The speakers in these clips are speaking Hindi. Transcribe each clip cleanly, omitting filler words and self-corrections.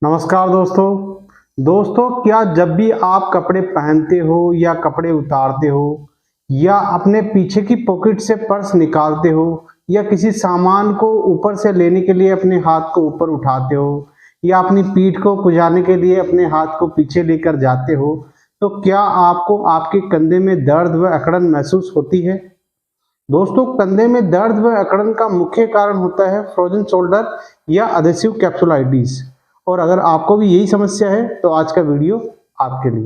नमस्कार दोस्तों, क्या जब भी आप कपड़े पहनते हो या कपड़े उतारते हो या अपने पीछे की पॉकेट से पर्स निकालते हो या किसी सामान को ऊपर से लेने के लिए अपने हाथ को ऊपर उठाते हो या अपनी पीठ को खुजाने के लिए अपने हाथ को पीछे लेकर जाते हो, तो क्या आपको आपके कंधे में दर्द व अकड़न महसूस होती है? दोस्तों, कंधे में दर्द व अकड़न का मुख्य कारण होता है फ्रोजन शोल्डर या अधेसिव कैप्सुलाइटिस। और अगर आपको भी यही समस्या है तो आज का वीडियो आपके लिए।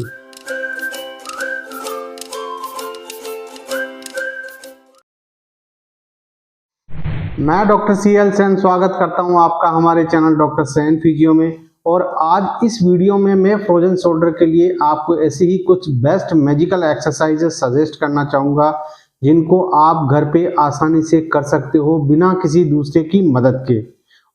मैं डॉक्टर CL सेन स्वागत करता हूं आपका हमारे चैनल डॉक्टर सेन फिजियो में। और आज इस वीडियो में मैं फ्रोजन शोल्डर के लिए आपको ऐसी ही कुछ बेस्ट मैजिकल एक्सरसाइजेस सजेस्ट करना चाहूँगा जिनको आप घर पे आसानी से कर सकते हो बिना किसी दूसरे की मदद के,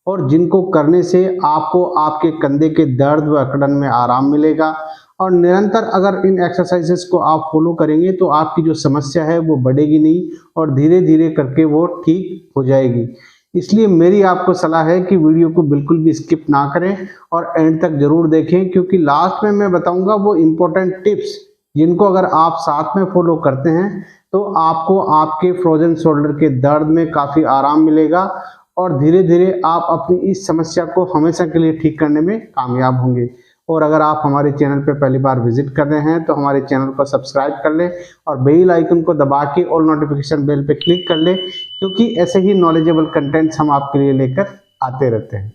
और जिनको करने से आपको आपके कंधे के दर्द व अकड़न में आराम मिलेगा। और निरंतर अगर इन एक्सरसाइजेस को आप फॉलो करेंगे तो आपकी जो समस्या है वो बढ़ेगी नहीं और धीरे धीरे करके वो ठीक हो जाएगी। इसलिए मेरी आपको सलाह है कि वीडियो को बिल्कुल भी स्किप ना करें और एंड तक जरूर देखें, क्योंकि लास्ट में मैं बताऊंगा वो इम्पोर्टेंट टिप्स जिनको अगर आप साथ में फॉलो करते हैं तो आपको आपके फ्रोजन शोल्डर के दर्द में काफ़ी आराम मिलेगा और धीरे धीरे आप अपनी इस समस्या को हमेशा के लिए ठीक करने में कामयाब होंगे। और अगर आप हमारे चैनल पर पहली बार विजिट कर रहे हैं तो हमारे चैनल को सब्सक्राइब कर लें और बेल आइकन को दबा के ऑल नोटिफिकेशन बेल पे क्लिक कर लें, क्योंकि ऐसे ही नॉलेजेबल कंटेंट्स हम आपके लिए लेकर आते रहते हैं।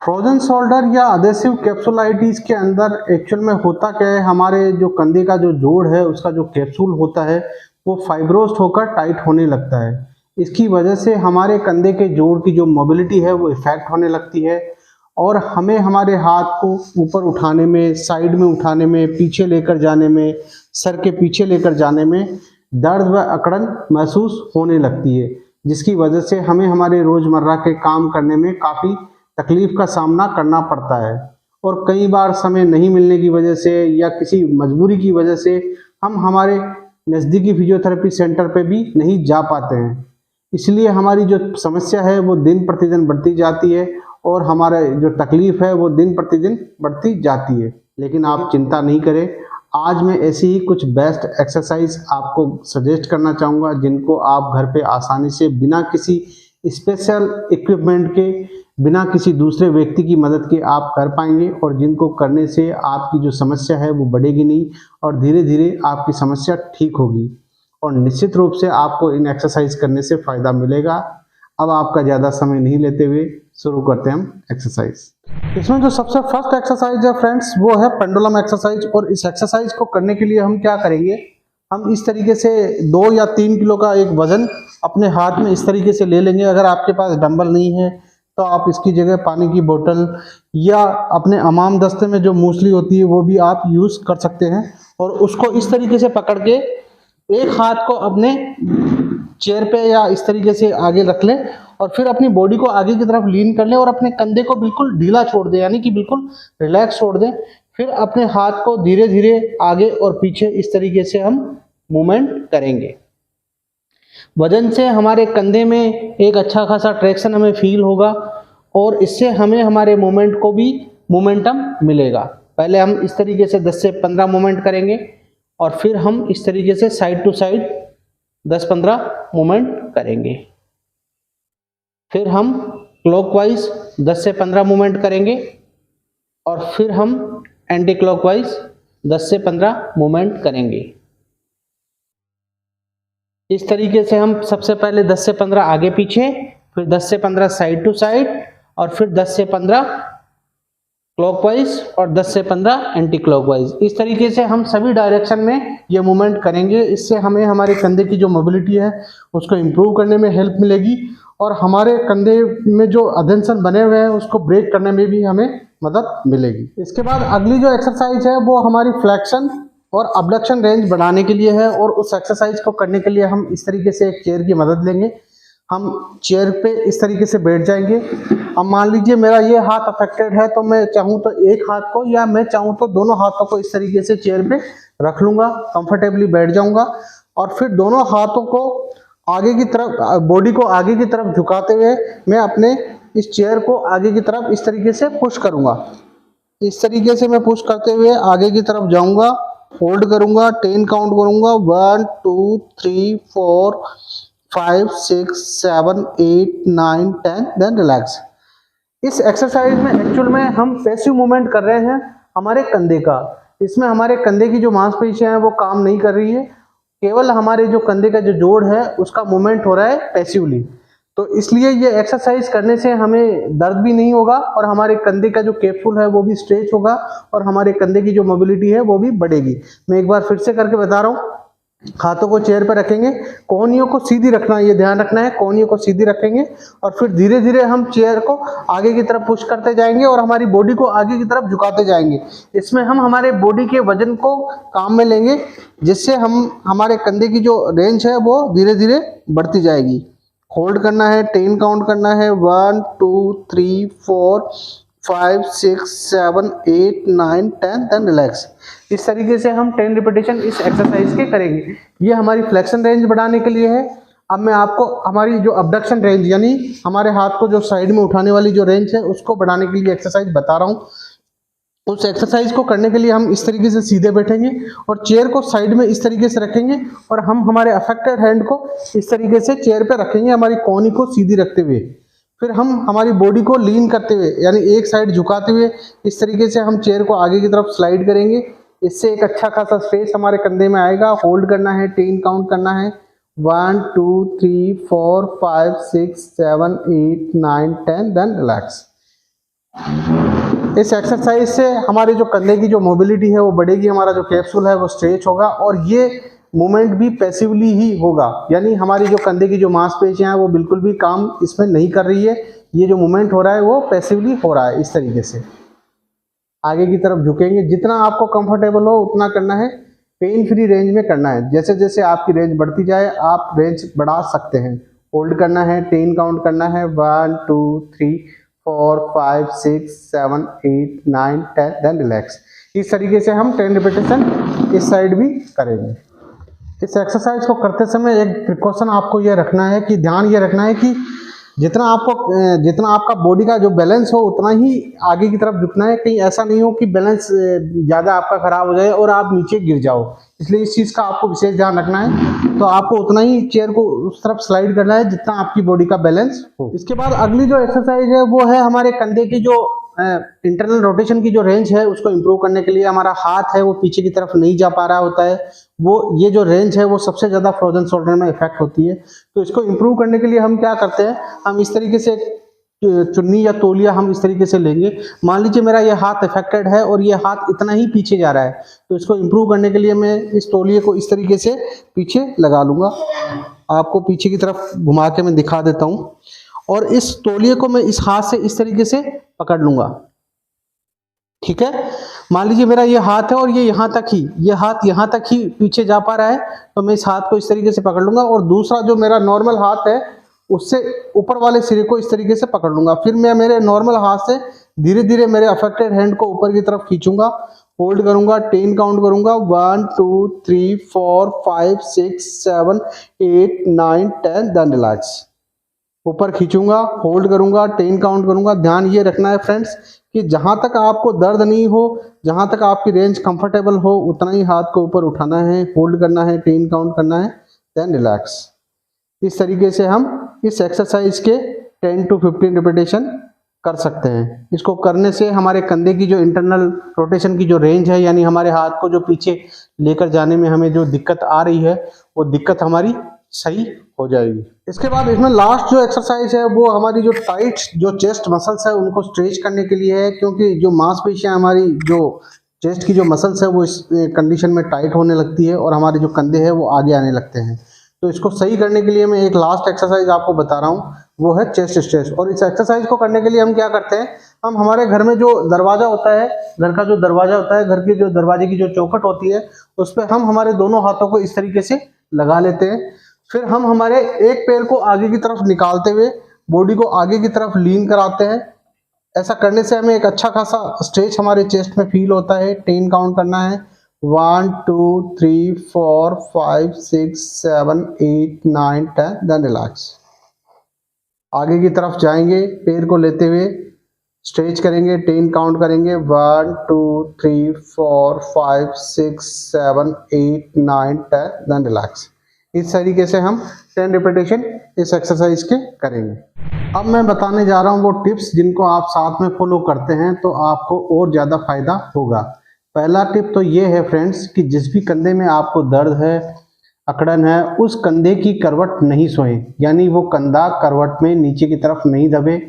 फ्रोजन शोल्डर या अधेसिव कैप्सुलाइटिस के अंदर एक्चुअल में होता क्या है, हमारे जो कंधे का जो जोड़ है उसका जो कैप्सूल होता है वो फाइब्रोस्ट होकर टाइट होने लगता है। इसकी वजह से हमारे कंधे के जोड़ की जो मोबिलिटी है वो इफेक्ट होने लगती है और हमें हमारे हाथ को ऊपर उठाने में, साइड में उठाने में, पीछे लेकर जाने में, सर के पीछे लेकर जाने में दर्द व अकड़न महसूस होने लगती है, जिसकी वजह से हमें हमारे रोज़मर्रा के काम करने में काफ़ी तकलीफ का सामना करना पड़ता है। और कई बार समय नहीं मिलने की वजह से या किसी मजबूरी की वजह से हम हमारे नज़दीकी फिजियोथेरेपी सेंटर पे भी नहीं जा पाते हैं। इसलिए हमारी जो समस्या है वो दिन प्रतिदिन बढ़ती जाती है और हमारा जो तकलीफ है वो दिन प्रतिदिन बढ़ती जाती है। लेकिन आप चिंता नहीं करें, आज मैं ऐसी ही कुछ बेस्ट एक्सरसाइज आपको सजेस्ट करना चाहूँगा जिनको आप घर पे आसानी से बिना किसी स्पेशल इक्विपमेंट के, बिना किसी दूसरे व्यक्ति की मदद के आप कर पाएंगे और जिनको करने से आपकी जो समस्या है वो बढ़ेगी नहीं और धीरे धीरे आपकी समस्या ठीक होगी और निश्चित रूप से आपको इन एक्सरसाइज करने से फ़ायदा मिलेगा। अब आपका ज़्यादा समय नहीं लेते हुए शुरू करते हैं हम एक्सरसाइज। इसमें जो सबसे फर्स्ट एक्सरसाइज है फ्रेंड्स वो है पेंडुलम एक्सरसाइज। और इस एक्सरसाइज को करने के लिए हम क्या करेंगे, हम इस तरीके से 2 या 3 किलो का एक वजन अपने हाथ में इस तरीके से ले लेंगे। अगर आपके पास डंबल नहीं है तो आप इसकी जगह पानी की बोतल या अपने अमाम दस्ते में जो मूसली होती है वो भी आप यूज़ कर सकते हैं। और उसको इस तरीके से पकड़ के एक हाथ को अपने चेयर पे या इस तरीके से आगे रख लें और फिर अपनी बॉडी को आगे की तरफ लीन कर लें और अपने कंधे को बिल्कुल ढीला छोड़ दें, यानी कि बिल्कुल रिलैक्स छोड़ दें। फिर अपने हाथ को धीरे धीरे आगे और पीछे इस तरीके से हम मूवमेंट करेंगे। वजन से हमारे कंधे में एक अच्छा खासा ट्रैक्शन हमें फील होगा और इससे हमें हमारे मूवमेंट को भी मोमेंटम मिलेगा। पहले हम इस तरीके से 10 से 15 मूवमेंट करेंगे और फिर हम इस तरीके से साइड टू साइड 10-15 मूवमेंट करेंगे। फिर हम क्लॉकवाइज 10 से 15 मूवमेंट करेंगे और फिर हम एंटी क्लॉकवाइज 10 से 15 मूवमेंट करेंगे। इस तरीके से हम सबसे पहले 10 से 15 आगे पीछे, फिर 10 से 15 साइड टू साइड और फिर 10 से 15 क्लॉकवाइज और 10 से 15 एंटी क्लॉकवाइज। इस तरीके से हम सभी डायरेक्शन में ये मूवमेंट करेंगे। इससे हमें हमारे कंधे की जो मोबिलिटी है उसको इम्प्रूव करने में हेल्प मिलेगी और हमारे कंधे में जो अधेंशन बने हुए हैं उसको ब्रेक करने में भी हमें मदद मिलेगी। इसके बाद अगली जो एक्सरसाइज है वो हमारी फ्लेक्शन और अबडक्शन रेंज बढ़ाने के लिए है। और उस एक्सरसाइज को करने के लिए हम इस तरीके से एक चेयर की मदद लेंगे। हम चेयर पे इस तरीके से बैठ जाएंगे। अब मान लीजिए मेरा ये हाथ अफेक्टेड है तो मैं चाहूँ तो एक हाथ को या मैं चाहूँ तो दोनों हाथों को इस तरीके से चेयर पे रख लूँगा, कंफर्टेबली बैठ जाऊँगा और फिर दोनों हाथों को आगे की तरफ, बॉडी को आगे की तरफ झुकाते हुए मैं अपने इस चेयर को आगे की तरफ इस तरीके से पुश करूंगा। इस तरीके से मैं पुश करते हुए आगे की तरफ जाऊंगा, होल्ड करूंगा, 10 काउंट करूंगा, 1 2 3 4 5 6 7 8 9 10, देन रिलैक्स। इस एक्सरसाइज में एक्चुअल में हम पैसिव मूवमेंट कर रहे हैं हमारे कंधे का। इसमें हमारे कंधे की जो मांसपेशियां हैं वो काम नहीं कर रही है, केवल हमारे जो कंधे का जो जोड़ है उसका मूवमेंट हो रहा है पैसिवली। तो इसलिए ये एक्सरसाइज करने से हमें दर्द भी नहीं होगा और हमारे कंधे का जो कैप्सूल है वो भी स्ट्रेच होगा और हमारे कंधे की जो मोबिलिटी है वो भी बढ़ेगी। मैं एक बार फिर से करके बता रहा हूँ। हाथों को चेयर पर रखेंगे, कोहनियों को सीधी रखना है, ये ध्यान रखना है, कोहनियों को सीधी रखेंगे और फिर धीरे धीरे हम चेयर को आगे की तरफ पुश करते जाएंगे और हमारी बॉडी को आगे की तरफ झुकाते जाएंगे। इसमें हम हमारे बॉडी के वजन को काम में लेंगे, जिससे हम हमारे कंधे की जो रेंज है वो धीरे धीरे बढ़ती जाएगी। होल्ड करना है, 10 काउंट करना है, 1 2 3 4 5 6 7 8 9 10, देन रिलैक्स। इस तरीके से हम 10 रिपीटेशन इस एक्सरसाइज के करेंगे। ये हमारी फ्लेक्शन रेंज बढ़ाने के लिए है। अब मैं आपको हमारी जो अबडक्शन रेंज यानी हमारे हाथ को जो साइड में उठाने वाली जो रेंज है उसको बढ़ाने के लिए एक्सरसाइज बता रहा हूँ। उस एक्सरसाइज को करने के लिए हम इस तरीके से सीधे बैठेंगे और चेयर को साइड में इस तरीके से रखेंगे और हम हमारे अफेक्टेड हैंड को इस तरीके से चेयर पे रखेंगे, हमारी कोहनी को सीधी रखते हुए। फिर हम हमारी बॉडी को लीन करते हुए यानी एक साइड झुकाते हुए इस तरीके से हम चेयर को आगे की तरफ स्लाइड करेंगे। इससे एक अच्छा खासा स्पेस हमारे कंधे में आएगा। होल्ड करना है, 10 काउंट करना है, 1 2 3 4 5 6 7 8 9 10, देन रिलैक्स। इस एक्सरसाइज से हमारे जो कंधे की जो मोबिलिटी है वो बढ़ेगी, हमारा जो कैप्सूल है वो स्ट्रेच होगा और ये मूवमेंट भी पैसिवली ही होगा, यानी हमारी जो कंधे की जो मांसपेशियां हैं वो बिल्कुल भी काम इसमें नहीं कर रही है। ये जो मूवमेंट हो रहा है वो पैसिवली हो रहा है। इस तरीके से आगे की तरफ झुकेंगे, जितना आपको कंफर्टेबल हो उतना करना है, पेन फ्री रेंज में करना है। जैसे जैसे आपकी रेंज बढ़ती जाए आप रेंज बढ़ा सकते हैं। होल्ड करना है, 10 काउंट करना है, 1 2 3 4 5 6 7 8 9 10, देन रिलैक्स। इस तरीके से हम 10 रिपीटेशन इस साइड भी करेंगे। इस एक्सरसाइज को करते समय एक प्रिकॉशन आपको ये रखना है कि ध्यान ये रखना है कि जितना आपका बॉडी का जो बैलेंस हो उतना ही आगे की तरफ झुकना है। कहीं ऐसा नहीं हो कि बैलेंस ज़्यादा आपका खराब हो जाए और आप नीचे गिर जाओ। इसलिए इस चीज़ का आपको विशेष ध्यान रखना है। तो आपको उतना ही चेयर को उस तरफ स्लाइड करना है जितना आपकी बॉडी का बैलेंस हो। इसके बाद अगली जो एक्सरसाइज है वो है हमारे कंधे की जो इंटरनल रोटेशन की जो रेंज है उसको इम्प्रूव करने के लिए। हमारा हाथ है वो पीछे की तरफ नहीं जा पा रहा होता है, वो ये जो रेंज है वो सबसे ज़्यादा फ्रोजन शोल्डर में इफेक्ट होती है। तो इसको इम्प्रूव करने के लिए हम क्या करते हैं, हम इस तरीके से चुन्नी या तौलिया हम इस तरीके से लेंगे। मान लीजिए मेरा ये हाथ अफेक्टेड है और ये हाथ इतना ही पीछे जा रहा है, तो इसको इम्प्रूव करने के लिए मैं इस तौलिए को इस तरीके से पीछे लगा लूँगा। आपको पीछे की तरफ घुमा के मैं दिखा देता हूँ और इस तौलिए को मैं इस हाथ से इस तरीके से पकड़ लूँगा। ठीक है, मान लीजिए मेरा ये हाथ है और ये हाथ यहाँ तक ही पीछे जा पा रहा है, तो मैं इस हाथ को इस तरीके से पकड़ लूँगा और दूसरा जो मेरा नॉर्मल हाथ है उससे ऊपर वाले सिरे को इस तरीके से पकड़ लूँगा। फिर मैं मेरे नॉर्मल हाथ से धीरे धीरे मेरे अफेक्टेड हैंड को ऊपर की तरफ खींचूंगा, होल्ड करूंगा, 10 काउंट करूंगा, 1 2 3 4 5 6 7 8 9 10, देन रिलैक्स। ऊपर खींचूंगा, होल्ड करूंगा, 10 काउंट करूंगा। ध्यान ये रखना है फ्रेंड्स कि जहां तक आपको दर्द नहीं हो, जहां तक आपकी रेंज कंफर्टेबल हो उतना ही हाथ को ऊपर उठाना है, होल्ड करना है, 10 काउंट करना है, देन रिलैक्स। इस तरीके से हम इस एक्सरसाइज के 10 to 15 रिपीटेशन कर सकते हैं। इसको करने से हमारे कंधे की जो इंटरनल रोटेशन की जो रेंज है, यानी हमारे हाथ को जो पीछे लेकर जाने में हमें जो दिक्कत आ रही है वो दिक्कत हमारी सही हो जाएगी। इसके बाद इसमें लास्ट जो एक्सरसाइज है वो हमारी जो टाइट जो चेस्ट मसल्स है उनको स्ट्रेच करने के लिए है, क्योंकि जो मांसपेशियां हमारी जो चेस्ट की जो मसल्स है वो इस कंडीशन में टाइट होने लगती है और हमारे जो कंधे हैं वो आगे आने लगते हैं। तो इसको सही करने के लिए मैं एक लास्ट एक्सरसाइज आपको बता रहा हूँ, वो है चेस्ट स्ट्रेच। और इस एक्सरसाइज को करने के लिए हम क्या करते हैं, हम हमारे घर में जो दरवाजा होता है, घर का जो दरवाजा होता है, घर के जो दरवाजे की जो चौखट होती है उस पर हम हमारे दोनों हाथों को इस तरीके से लगा लेते हैं। फिर हम हमारे एक पैर को आगे की तरफ निकालते हुए बॉडी को आगे की तरफ लीन कराते हैं। ऐसा करने से हमें एक अच्छा खासा स्ट्रेच हमारे चेस्ट में फील होता है। 10 काउंट करना है, 1 2 3 4 5 6 7 8 9 10, देन रिलैक्स। आगे की तरफ जाएंगे, पैर को लेते हुए स्ट्रेच करेंगे, 10 काउंट करेंगे, 1 2 3 4 5 6 7 8 9 10, देन रिलैक्स। इस तरीके से हम 10 रिपीटेशन इस एक्सरसाइज के करेंगे। अब मैं बताने जा रहा हूँ वो टिप्स जिनको आप साथ में फॉलो करते हैं तो आपको और ज़्यादा फायदा होगा। पहला टिप तो ये है फ्रेंड्स कि जिस भी कंधे में आपको दर्द है, अकड़न है, उस कंधे की करवट नहीं सोएं, यानी वो कंधा करवट में नीचे की तरफ नहीं दबे।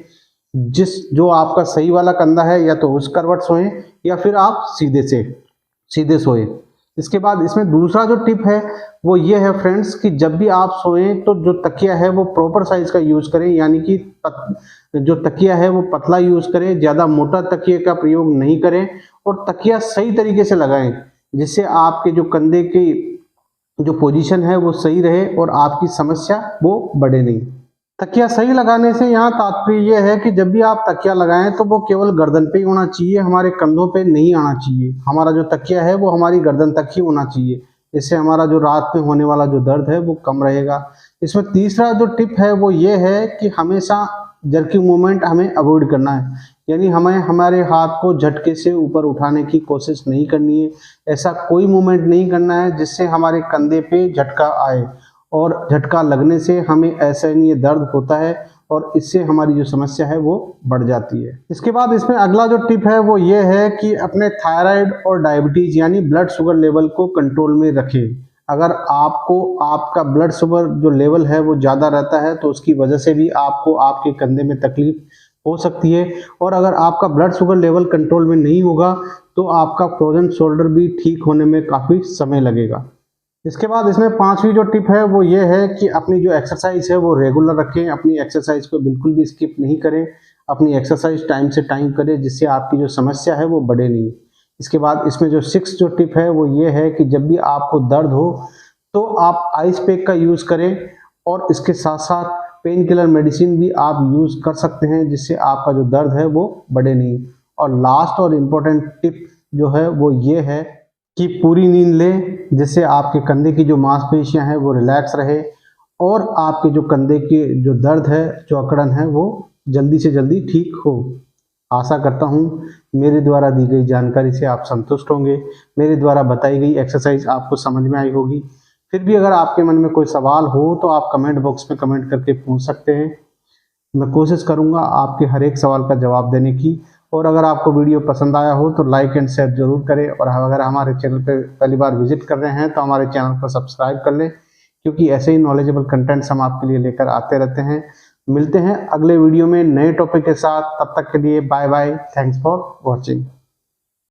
जो आपका सही वाला कंधा है या तो उस करवट सोएं या फिर आप सीधे सोएं। इसके बाद इसमें दूसरा जो टिप है वो ये है फ्रेंड्स कि जब भी आप सोएं तो जो तकिया है वो प्रॉपर साइज का यूज करें, यानी कि जो तकिया है वो पतला यूज करें, ज़्यादा मोटा तकिए का प्रयोग नहीं करें और तकिया सही तरीके से लगाएं जिससे आपके जो कंधे की जो पोजीशन है वो सही रहे और आपकी समस्या वो बढ़े नहीं। तकिया सही लगाने से यहाँ तात्पर्य यह है कि जब भी आप तकिया लगाएं तो वो केवल गर्दन पे ही होना चाहिए, हमारे कंधों पे नहीं आना चाहिए। हमारा जो तकिया है वो हमारी गर्दन तक ही होना चाहिए, इससे हमारा जो रात में होने वाला जो दर्द है वो कम रहेगा। इसमें तीसरा जो टिप है वो ये है कि हमेशा जर्की मूवमेंट हमें अवॉइड करना है, यानी हमें हमारे हाथ को झटके से ऊपर उठाने की कोशिश नहीं करनी है। ऐसा कोई मूवमेंट नहीं करना है जिससे हमारे कंधे पे झटका आए, और झटका लगने से हमें असहनीय दर्द होता है और इससे हमारी जो समस्या है वो बढ़ जाती है। इसके बाद इसमें अगला जो टिप है वो ये है कि अपने थायराइड और डायबिटीज यानी ब्लड शुगर लेवल को कंट्रोल में रखें। अगर आपको आपका ब्लड शुगर जो लेवल है वो ज़्यादा रहता है तो उसकी वजह से भी आपको आपके कंधे में तकलीफ हो सकती है, और अगर आपका ब्लड शुगर लेवल कंट्रोल में नहीं होगा तो आपका फ्रोजन शोल्डर भी ठीक होने में काफ़ी समय लगेगा। इसके बाद इसमें पांचवी जो टिप है वो ये है कि अपनी जो एक्सरसाइज है वो रेगुलर रखें, अपनी एक्सरसाइज को बिल्कुल भी स्किप नहीं करें, अपनी एक्सरसाइज टाइम से टाइम करें जिससे आपकी जो समस्या है वो बढ़े नहीं। इसके बाद इसमें जो 6 जो टिप है वो ये है कि जब भी आपको दर्द हो तो आप आइस पैक का यूज़ करें, और इसके साथ साथ पेन किलर मेडिसिन भी आप यूज़ कर सकते हैं जिससे आपका जो दर्द है वो बढ़े नहीं। और लास्ट और इम्पोर्टेंट टिप जो है वो ये है कि पूरी नींद लें जिससे आपके कंधे की जो मांसपेशियां हैं वो रिलैक्स रहे और आपके जो कंधे के जो दर्द है, जो अकड़न है, वो जल्दी से जल्दी ठीक हो। आशा करता हूँ मेरे द्वारा दी गई जानकारी से आप संतुष्ट होंगे, मेरे द्वारा बताई गई एक्सरसाइज आपको समझ में आई होगी। फिर भी अगर आपके मन में कोई सवाल हो तो आप कमेंट बॉक्स में कमेंट करके पूछ सकते हैं। मैं कोशिश करूँगा आपके हर एक सवाल का जवाब देने की। और अगर आपको वीडियो पसंद आया हो तो लाइक एंड शेयर जरूर करें, और अगर हमारे चैनल पर पहली बार विजिट कर रहे हैं तो हमारे चैनल को सब्सक्राइब कर लें, क्योंकि ऐसे ही नॉलेजेबल कंटेंट्स हम आपके लिए लेकर आते रहते हैं। मिलते हैं अगले वीडियो में नए टॉपिक के साथ, तब तक के लिए bye bye, thanks for watching.